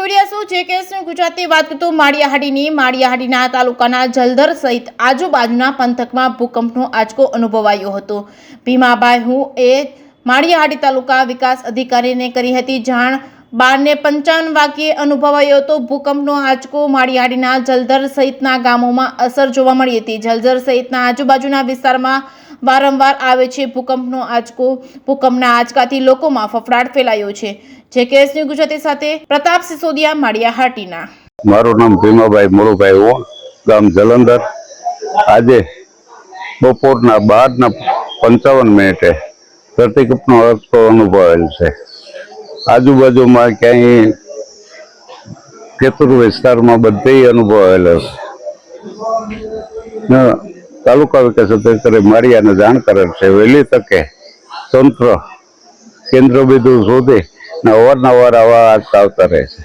જોઈ રહ્યા છો JKS ગુજરાતી વાત કરતો માળિયાહાટીના તાલુકાના જલધર સહિત આજુબાજુના પંથકમાં ભૂકંપનો આંચકો અનુભવાયો હતો। ભીમાભાઈ હું એ માળિયાહાટી તાલુકા વિકાસ અધિકારીને કરી હતી જાણ। 12:55 વાગ્યે અનુભવાયો હતો ભૂકંપનો આંચકો। માળિયાહાટીના જલધર સહિતના ગામોમાં અસર જોવા મળી હતી। જલધર સહિતના આજુબાજુના વિસ્તારમાં વારંવાર આવે છે ભૂકંપનો આંચકો। ભૂકંપના આંચકાથી લોકોમાં ફફડાટ ફેલાયો છે। JKS ગુજરાતી સાથે પ્રતાપ સિસોદિયા, માળિયાહાટીના। મારું નામ ભીમાભાઈ મોળુભાઈ હું, ગામ જલંધર। આજે બપોરના 12:55 ધરતીકંપનો આંચકો અનુભવાયેલ છે। આજુબાજુમાં ક્યાંય ખેતર વિસ્તારમાં બધે અનુભવાયેલો છે। તાલુકા વિકાસ અધિકારી માળિયાને જાણ કરેલ છે। વહેલી તકે તંત્ર કેન્દ્ર બિંદુ શોધી અવારનવાર આવા આંચકા આવતા રહે છે।